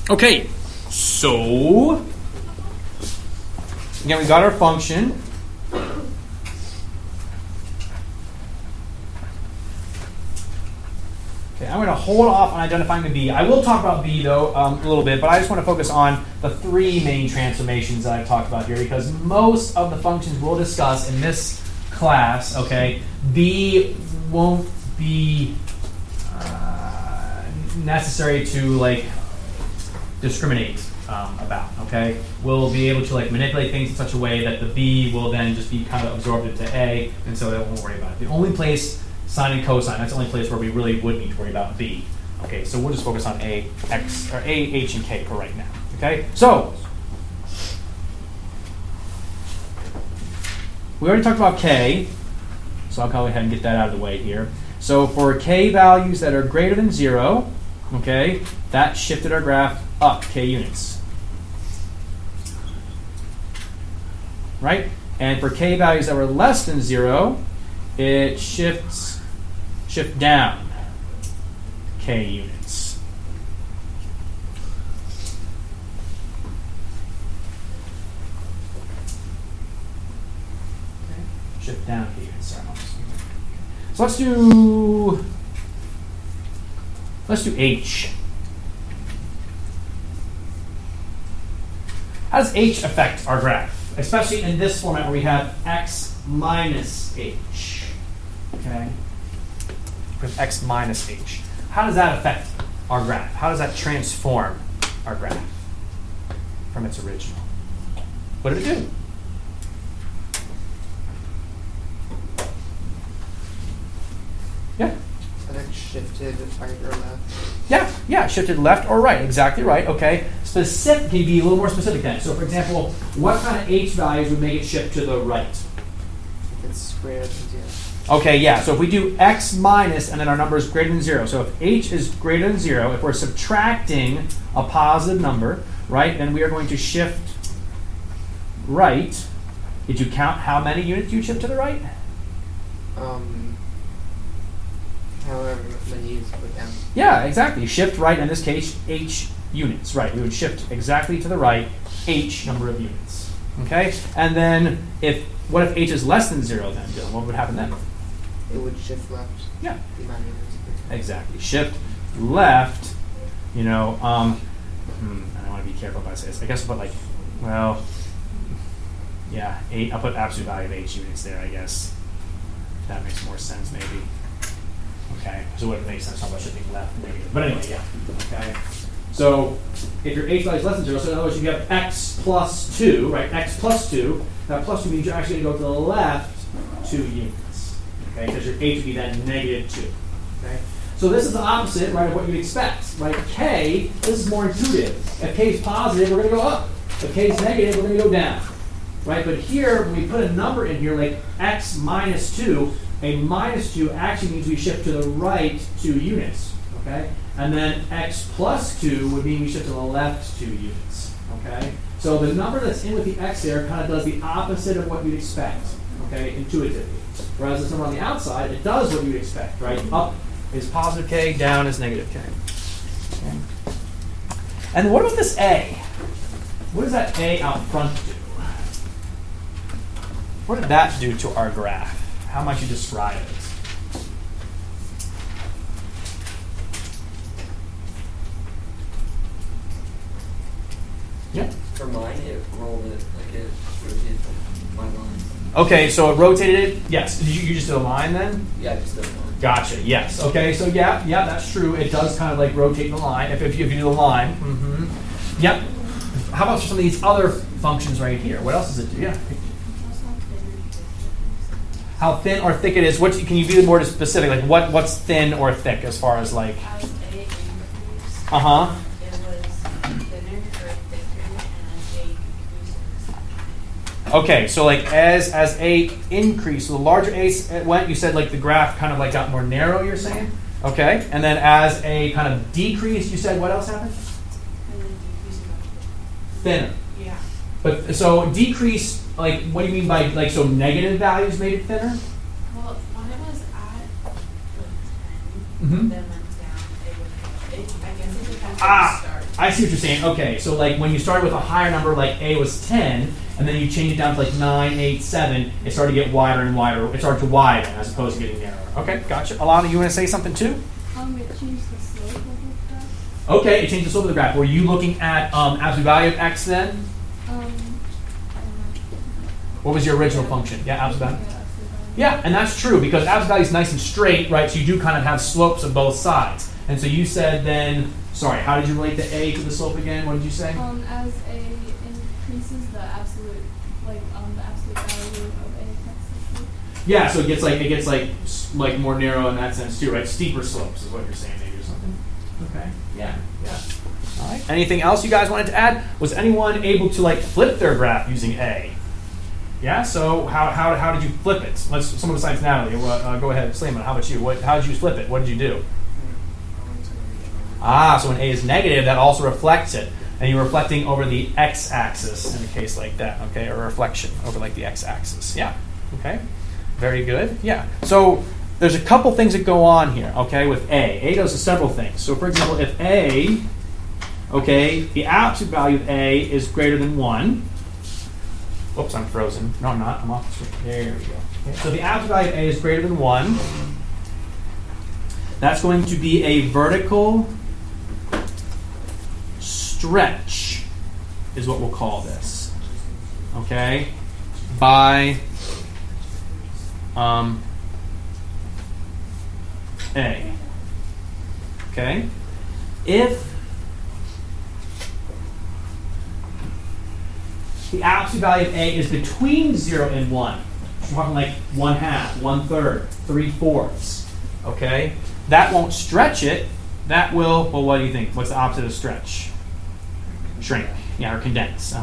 Okay, so again, we got our function. Okay, I'm going to hold off on identifying the b. I will talk about b, though, a little bit, but I just want to focus on the three main transformations that I've talked about here, because most of the functions we'll discuss in this class, okay, b won't be necessary to, like, discriminate about, okay? We'll be able to, like, manipulate things in such a way that the b will then just be kind of absorbed into a, and so that won't worry about it. The only place sine and cosine, that's the only place where we really would need to worry about b. Okay, so we'll just focus on a, x, or a, h, and k for right now. Okay, so we already talked about k, so I'll go ahead and get that out of the way here. So for k values that are greater than 0, okay, that shifted our graph up k units. Right? And for k values that were less than 0, it shift down k units. Okay. Shift down k units. Sorry, so let's do h. How does h affect our graph, especially in this format where we have x minus h? Okay, with x minus h. How does that affect our graph? How does that transform our graph from its original? What did it do? Yeah? And it shifted right or left. Yeah, it shifted left or right. Exactly right. Okay. Specific, can you be a little more specific then? So, for example, what kind of h values would make it shift to the right? If it's greater than 0. Okay, yeah. So if we do x minus and then our number is greater than 0. So if h is greater than 0, if we're subtracting a positive number, right, then we are going to shift right. Did you count how many units you shift to the right? However many units put down. Yeah, exactly. Shift right, in this case, h units. Right, we would shift exactly to the right, h number of units. Okay? And then what if h is less than 0 then, Dylan? What would happen then? It would shift left. Yeah. The amount of units. Exactly. Shift left, I want to be careful if I say this. I guess I'll put yeah, 8. I'll put absolute value of h units there, I guess. That makes more sense, maybe. Okay. So it wouldn't make sense how much shifting left and negative. But anyway, yeah. Okay. So if your h value is less than 0, so in other words, you have x plus 2, right? X plus 2. That plus 2 means you're actually going to go to the left 2 units. Okay, because your h would be then negative 2. Okay? So this is the opposite, right, of what you'd expect. Right? K, this is more intuitive. If k is positive, we're going to go up. If k is negative, we're going to go down. Right? But here, when we put a number in here, like x minus 2, a minus 2 actually means we shift to the right 2 units. Okay? And then x plus 2 would mean we shift to the left 2 units. Okay? So the number that's in with the x there kind of does the opposite of what you'd expect, okay, intuitively. Whereas this number on the outside, it does what you'd expect, right? Up is positive k, down is negative k. Okay. And what about this a? What does that a out front do? What did that do to our graph? How might you describe it? Yeah. For mine, it rolled it, like it rotated my line. Okay, so it rotated it. Yes. Did you just did a line then? Yeah, I just did one. Gotcha. Yes. Okay. So yeah, that's true. It does kind of like rotate the line if you do the line. Mm-hmm. Yep. How about some of these other functions right here? What else does it do? Yeah. How thin or thick it is? What can you be more specific? Like what's thin or thick as far as like? As A increased, Uh huh. it was thinner or thicker, and as A decreases. Okay, so like as A increased, so the larger A went, you said like the graph kind of like got more narrow. You're saying, okay, and then as A kind of decreased, you said what else happened? And then decreasing much Thinner. Yeah. But so decrease, like what do you mean by like so negative values made it thinner? Well, when it was at like 10, Mhm. then went down, it would. I guess it depends Ah. on the start. I see what you're saying. Okay, so like when you started with a higher number, like A was 10, and then you change it down to like 9, 8, 7, it started to get wider and wider. It started to widen as opposed to getting narrower. Okay, gotcha. Alana, you want to say something too? It changed the slope of the graph. Okay, it changed the slope of the graph. Were you looking at absolute value of x then? I don't know. What was your original function? Yeah, absolute value. Yeah, absolute value. Yeah, and that's true because absolute value is nice and straight, right? So you do kind of have slopes of both sides. And so you said then, sorry, how did you relate the A to the slope again? What did you say? As A increases, the absolute value of A affects. Yeah, so it gets like more narrow in that sense too, right? Steeper slopes is what you're saying maybe or something. Okay. Yeah. All right. Anything else you guys wanted to add? Was anyone able to like flip their graph using A? Yeah. So how did you flip it? Someone besides Natalie. Go ahead, Slayman. How about you? How did you flip it? What did you do? So when A is negative, that also reflects it. And you're reflecting over the x-axis in a case like that, okay? Or a reflection over like the x-axis. Yeah. Okay. Very good. Yeah. So there's a couple things that go on here, okay, with A. A does several things. So for example, if A, okay, the absolute value of A is greater than 1. Whoops, I'm frozen. No, I'm not. I'm off the screen. There we go. Okay. So the absolute value of A is greater than 1. That's going to be a vertical stretch, is what we'll call this. Okay? By A. Okay? If the absolute value of A is between 0 and 1, we're talking like 1/2, 1/3, 3/4, okay? That won't stretch it. That will, well, what do you think? What's the opposite of stretch? Shrink. Yeah, or condense.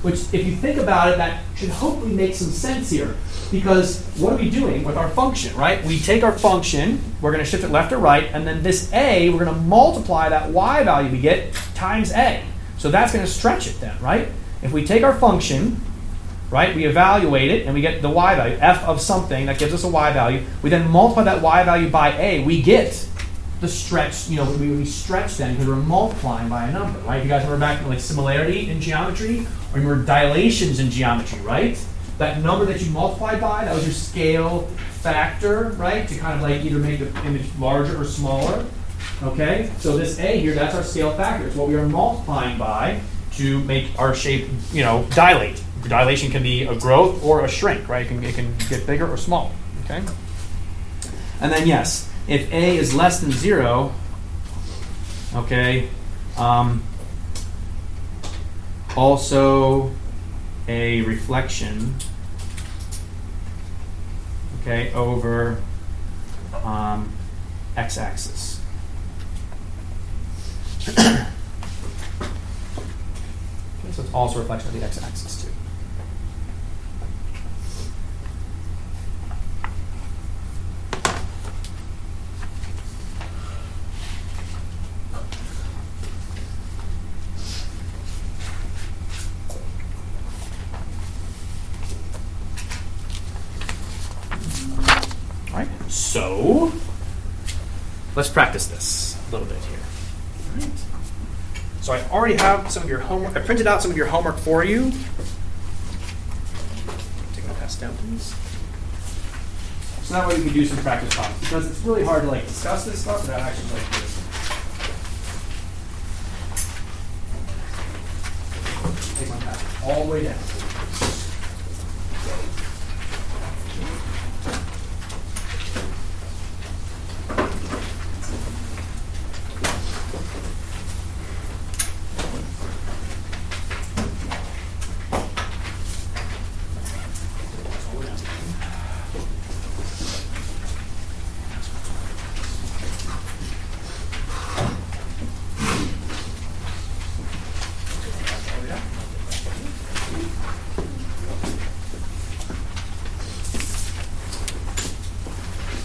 Which, if you think about it, that should hopefully make some sense here. Because what are we doing with our function, right? We take our function, we're going to shift it left or right, and then this A, we're going to multiply that y value we get times A. So that's going to stretch it then, right? If we take our function, right, we evaluate it, and we get the y value, f of something, that gives us a y value. We then multiply that y value by A, we get the stretch, we stretch then because we're multiplying by a number, right? You guys remember back to like similarity in geometry, or remember dilations in geometry, right? That number that you multiplied by, that was your scale factor, right? To kind of like either make the image larger or smaller, okay? So this A here, that's our scale factor. It's what we are multiplying by to make our shape, dilate. Dilation can be a growth or a shrink, right? It can get bigger or smaller, okay? And then yes, if A is less than 0, okay, also a reflection, okay, over x-axis. Okay, so it's also a reflection of the x-axis too. So, let's practice this a little bit here. All right. So I already have some of your homework. I printed out some of your homework for you. Take my pass down, please. So that way we can do some practice problems, because it's really hard to discuss this stuff without actually this. Take my pass all the way down.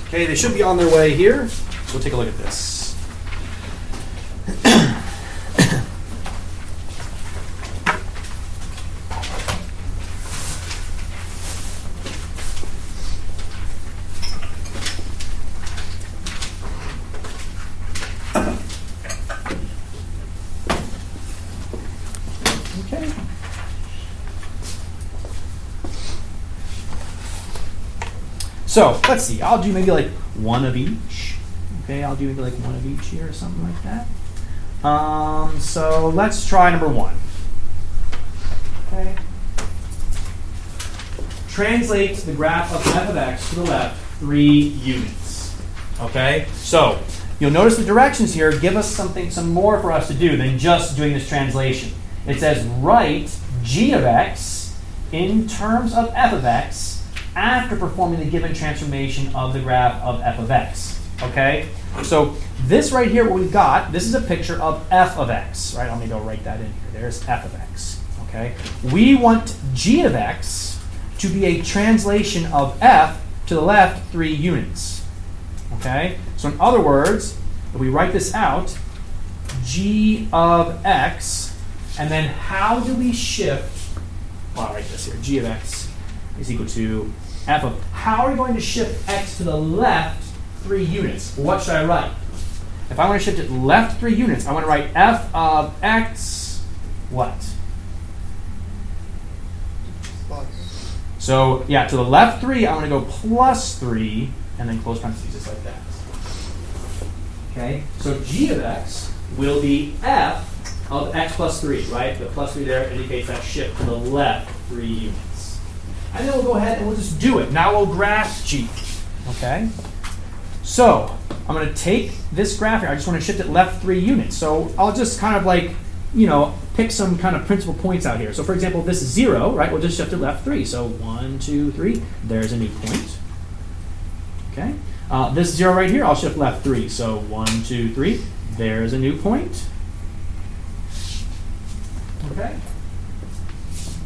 Okay, they should be on their way here. We'll take a look at this. So let's see. I'll do maybe like one of each. Okay, I'll do maybe like one of each here or something like that. So let's try number 1. Okay. Translate the graph of f of x to the left 3 units. Okay. So you'll notice the directions here give us some more for us to do than just doing this translation. It says write g of x in terms of f of x after performing the given transformation of the graph of f of x. Okay? So this right here, what we've got, this is a picture of f of x. Right? Let me go write that in here. There's f of x. Okay? We want g of x to be a translation of f to the left 3 units. Okay? So in other words, if we write this out, g of x, and then how do we shift, well, I'll write this here, g of x is equal to f of, how are we going to shift x to the left 3 units? Well, what should I write? If I want to shift it left 3 units, I want to write f of x, what? Plus. So, yeah, to the left 3, I want to go plus 3, and then close parentheses just like that. Okay, so g of x will be f of x plus 3, right? The plus 3 there indicates that shift to the left 3 units. And then we'll go ahead and we'll just do it. Now we'll graph g. Okay? So, I'm going to take this graph here. I just want to shift it left 3 units. So, I'll just kind of like, pick some kind of principal points out here. So, for example, this is 0, right? We'll just shift it left 3. So, 1, 2, 3. There's a new point. Okay? This 0 right here, I'll shift left 3. So, 1, 2, 3. There's a new point. Okay?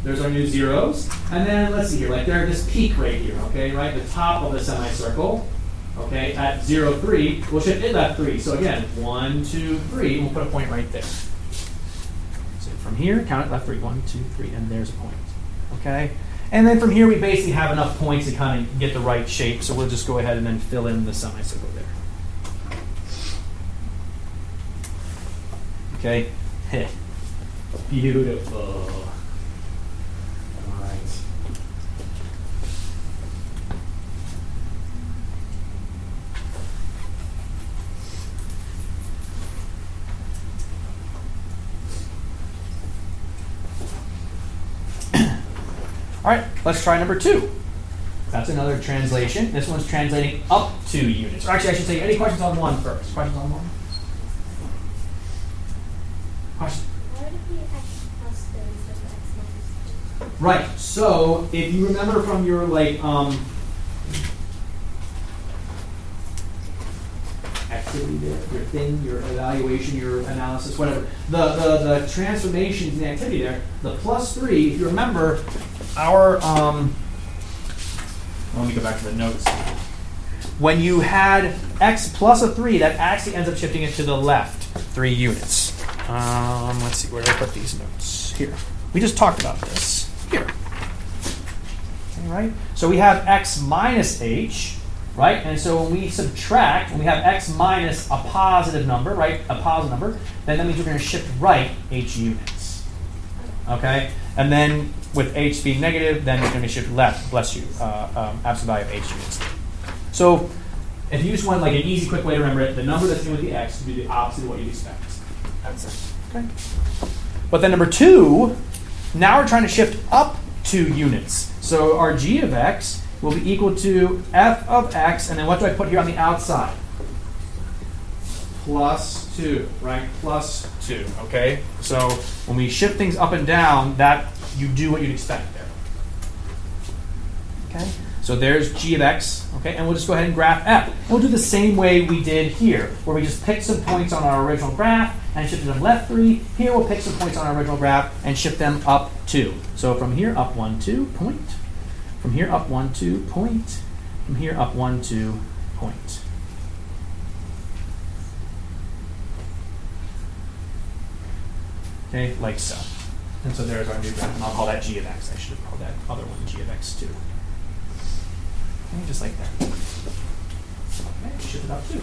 There's our new zeros. And then, let's see here, like there's this peak right here, okay, right? The top of the semicircle, okay, at 0, 3, we'll shift it left 3. So again, 1, 2, 3, we'll put a point right there. So from here, count it left 3, 1, 2, 3, and there's a point, okay? And then from here, we basically have enough points to kind of get the right shape, so we'll just go ahead and then fill in the semicircle there. Okay? Beautiful. All right. All right, let's try number 2. That's another translation. This one's translating up 2 units. Or actually, I should say, any questions on 1 first? Questions on 1? Question? Why would it be x plus 3 instead of x minus 2? Right. So if you remember from your activity there, your thing, your evaluation, your analysis, whatever, the transformations in the activity there, the plus 3, if you remember our let me go back to the notes. When you had x plus a 3, that actually ends up shifting it to the left 3 units. Let's see, where did I put these notes? Here. We just talked about this. Here. Okay, right? So we have x minus h, right? And so when we subtract, when we have x minus a positive number, right? A positive number, then that means we're going to shift right h units. Okay? And then with h being negative, then we're going to shift left, bless you, absolute value of h units. So if you just want like an easy, quick way to remember it, the number that's in with the x would be the opposite of what you'd expect. That's it. Okay. But then number 2, now we're trying to shift up 2 units. So our g of x will be equal to f of x, and then what do I put here on the outside? Plus 2, right? Plus 2, okay? So when we shift things up and down, that you do what you'd expect there. Okay? So there's g of x, okay? And we'll just go ahead and graph f. And we'll do the same way we did here, where we just picked some points on our original graph and shifted them left 3. Here we'll pick some points on our original graph and shift them up 2. So from here, up 1, 2, point. From here, up 1, 2, point. From here, up 1, 2, point. Okay, like so. And so there's our new graph, and I'll call that g of x. I should have called that other one g of x too. Okay, just like that. Okay, shift it up 2.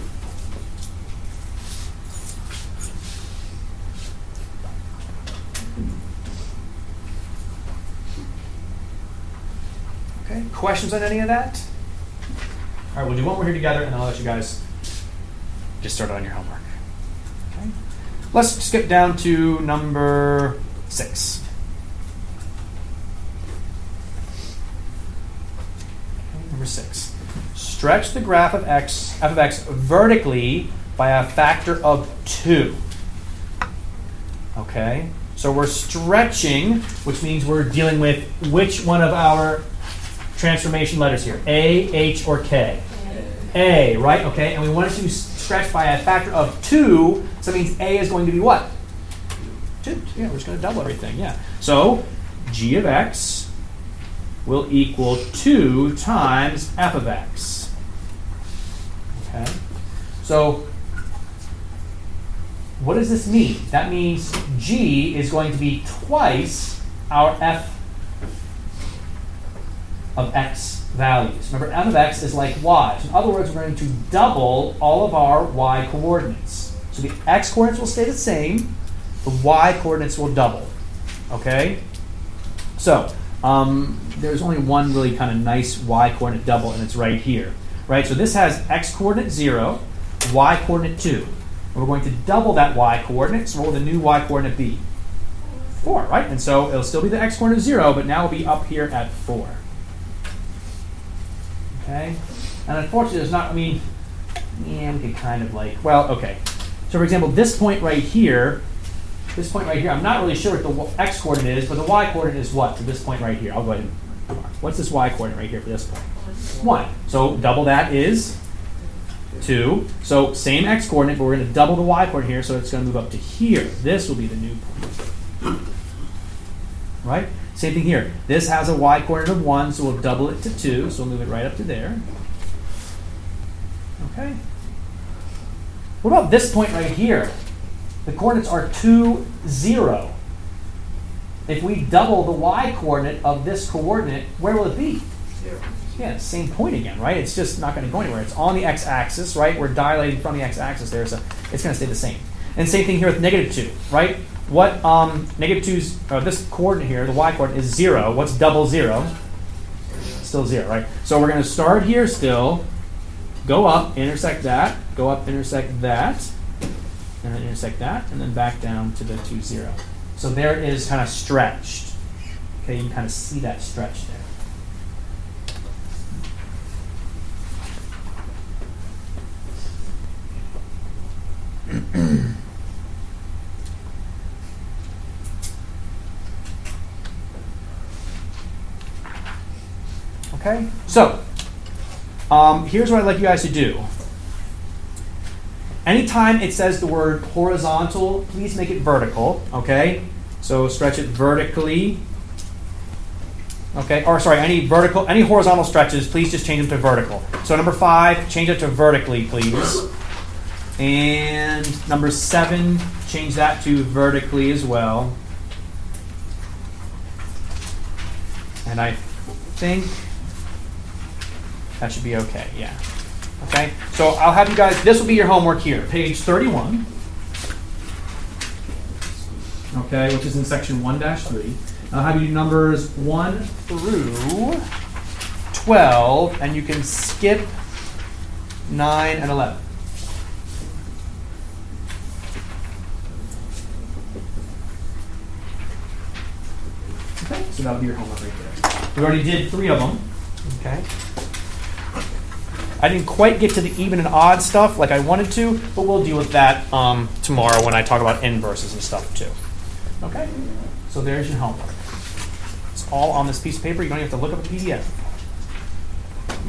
Okay, questions on any of that? All right, we'll do one more here together, and then I'll let you guys get started on your homework. Okay. Let's skip down to number 6. Okay, number 6. Stretch the graph of f of x vertically by a factor of 2. Okay, so we're stretching, which means we're dealing with which one of our transformation letters here, A, H, or K? A, right? Okay, and we want it to stretch by a factor of 2, so that means A is going to be what? 2. Yeah, we're just going to double everything, yeah. So g of x will equal 2 times f of x. Okay, so what does this mean? That means g is going to be twice our f of x values. Remember, f of x is like y. So in other words, we're going to double all of our y coordinates. So the x coordinates will stay the same. The y coordinates will double. Okay? So there's only one really kind of nice y coordinate double, and it's right here. Right? So this has x coordinate 0, y coordinate 2. And we're going to double that y coordinate. So what will the new y coordinate be? 4, right? And so it'll still be the x coordinate 0, but now it'll be up here at 4. Okay? And unfortunately, there's not, we could kind of like, well, okay. So for example, this point right here, I'm not really sure what the x coordinate is, but the y coordinate is what for this point right here? I'll go ahead and mark. What's this y coordinate right here for this point? 1. So double that is 2. So same x coordinate, but we're going to double the y coordinate here, so it's going to move up to here. This will be the new point. Right? Same thing here. This has a y coordinate of 1, so we'll double it to 2, so we'll move it right up to there. Okay. What about this point right here? The coordinates are 2, 0. If we double the y coordinate of this coordinate, where will it be? 0. Yeah, same point again, right? It's just not going to go anywhere. It's on the x-axis, right? We're dilating from the x-axis there, so it's going to stay the same. And same thing here with negative 2, right? What negative 2's, this coordinate here, the y coordinate, is 0. What's double 0? Still 0, right? So we're going to start here still, go up, intersect that, go up, intersect that, and then intersect that, and then back down to the 2, 0. So there it is kind of stretched. Okay, you can kind of see that stretch there. Okay, so here's what I'd like you guys to do. Anytime it says the word horizontal, please make it vertical, okay? So stretch it vertically. Okay, or sorry, any horizontal stretches, please just change them to vertical. So number 5, change it to vertically, please. And number 7, change that to vertically as well. And I think that should be okay, yeah. Okay, so I'll have you guys, this will be your homework here, page 31. Okay, which is in section 1-3. I'll have you do numbers 1 through 12, and you can skip 9 and 11. Okay, so that'll be your homework right there. We already did 3 of them. Okay. I didn't quite get to the even and odd stuff like I wanted to, but we'll deal with that tomorrow when I talk about inverses and stuff too. Okay? So there's your homework. It's all on this piece of paper. You don't even have to look up a PDF.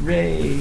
Hooray!